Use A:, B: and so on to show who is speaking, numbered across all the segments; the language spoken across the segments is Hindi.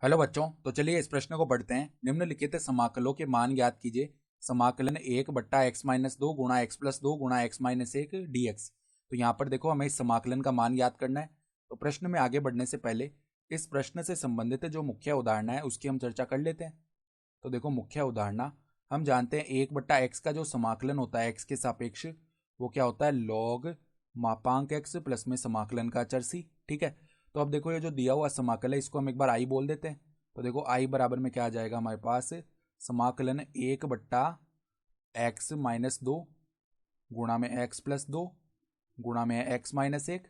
A: हेलो बच्चों, तो चलिए इस प्रश्न को पढ़ते हैं। निम्नलिखित समाकलों के मान ज्ञात कीजिए। समाकलन 1/x-2 गुणा x+2 गुणा x-1 dx। तो यहाँ पर देखो, हमें इस समाकलन का मान ज्ञात करना है। तो प्रश्न में आगे बढ़ने से पहले इस प्रश्न से संबंधित जो मुख्य उदाहरण है उसकी हम चर्चा कर लेते हैं। तो देखो, मुख्य उदाहरण हम जानते हैं 1/x का जो समाकलन होता है x के सापेक्ष, वो क्या होता है, log मापांक x प्लस में समाकलन का चर c। ठीक है। तो अब देखो, ये जो दिया हुआ समाकल है इसको हम एक बार आई बोल देते हैं। तो देखो, आई बराबर में क्या आ जाएगा हमारे पास, समाकलन 1/x-2 गुणा में x+2 गुणा में x-1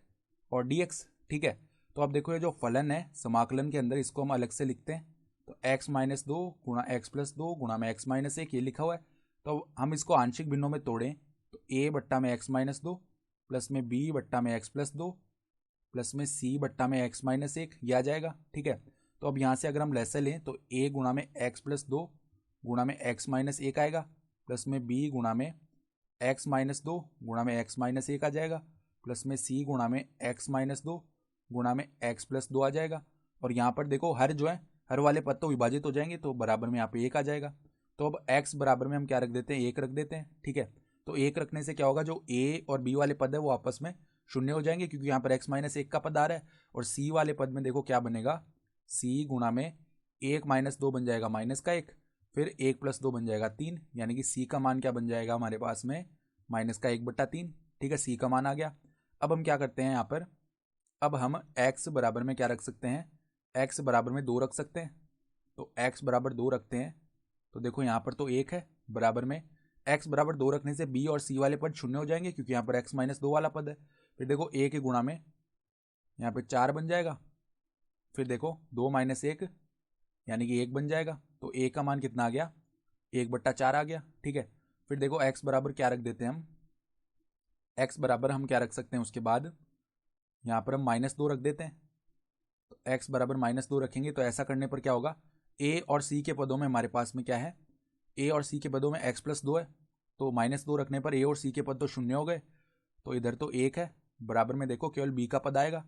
A: और dx। ठीक है। तो अब देखो, ये जो फलन है समाकलन के अंदर, इसको हम अलग से लिखते हैं। तो x-2 गुणा x+2 गुणा में x-1 ये लिखा हुआ है। तो हम इसको आंशिक भिन्नों में तोड़ें तो a बट्टा में x-2 प्लस में b बट्टा में x+2 प्लस में c बट्टा में x-1 ये आ जाएगा। ठीक है। तो अब यहाँ से अगर हम लैसे लें तो a गुणा में x+2 गुणा में x-1 आएगा, प्लस में b गुणा में x-2 गुणा में x-1 आ जाएगा, प्लस में c गुणा में x-2 गुणा में x+2 आ जाएगा। और यहाँ पर देखो, हर जो है हर वाले पद तो विभाजित हो जाएंगे, तो बराबर में यहाँ पे 1 आ जाएगा। तो अब x बराबर में हम क्या रख देते हैं, 1 रख देते हैं। ठीक है। तो 1 रखने से क्या होगा, जो a और b वाले पद है वो आपस में शून्य हो जाएंगे, क्योंकि यहाँ पर x-1 का पद आ रहा है। और c वाले पद में देखो क्या बनेगा, c गुणा में 1-2 बन जाएगा -1, फिर 1+2 बन जाएगा 3, यानी कि c का मान क्या बन जाएगा हमारे पास में, -1/3। ठीक है, c का मान आ गया। अब हम क्या करते हैं यहाँ पर, अब हम x बराबर में क्या रख सकते हैं, x बराबर में 2 रख सकते हैं। तो x बराबर 2 रखते हैं। तो देखो, यहाँ पर तो 1 है, बराबर में x बराबर 2 रखने से b और c वाले पद शून्य हो जाएंगे, क्योंकि यहाँ पर x-2 वाला पद है। फिर देखो, a के गुणा में यहाँ पे 4 बन जाएगा, फिर देखो 2-1 यानी कि 1 बन जाएगा। तो a का मान कितना आ गया, 1/4 आ गया। ठीक है। फिर देखो, x बराबर क्या रख देते हैं हम, x बराबर हम क्या रख सकते हैं, उसके बाद यहाँ पर हम -2 रख देते हैं। तो x बराबर -2 रखेंगे तो ऐसा करने पर क्या होगा, a और c के पदों में हमारे पास में क्या है, a और c के पदों में x+2 है। तो -2 रखने पर a और c के पद तो शून्य हो गए, तो इधर तो 1 है, बराबर में देखो केवल b का पद आएगा।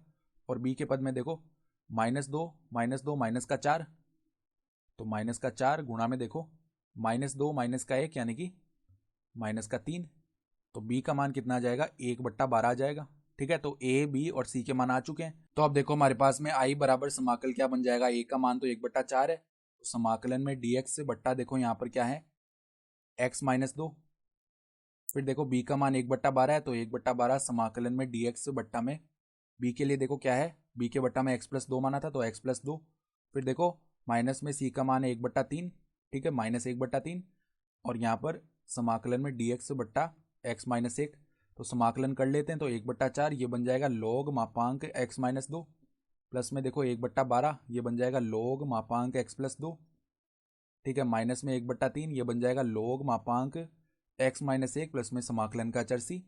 A: और b के पद में देखो -2 -2 -4, तो -4 गुणा में देखो -2 -1 यानी कि -3। तो b का मान कितना आ जाएगा, 1/12 आ जाएगा। ठीक है। तो a b और c के मान आ चुके हैं। तो अब देखो, हमारे पास में i बराबर समाकल क्या बन जाएगा, a का मान तो 1/4 है, तो समाकलन में dx बट्टा देखो यहाँ पर क्या है, x-2। फिर देखो, b का मान 1/12 है, तो 1/12 समाकलन में dx बट्टा में b के लिए देखो क्या है, b के बट्टा में x+2 माना था, तो x+2। फिर देखो, माइनस में c का मान है 1/3। ठीक है, -1/3। और यहाँ पर समाकलन में dx बट्टा x-1, तो समाकलन कर लेते हैं। तो 1/4 ये बन जाएगा log मापांक x-2, प्लस में देखो 1/12 ये बन जाएगा log मापांक x+2। ठीक है, माइनस में 1/3 ये बन जाएगा log मापांक x-1 प्लस में समाकलन का चर c।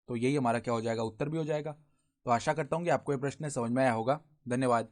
A: तो यही हमारा क्या हो जाएगा, उत्तर भी हो जाएगा। तो आशा करता हूँ कि आपको ये प्रश्न समझ में आया होगा। धन्यवाद।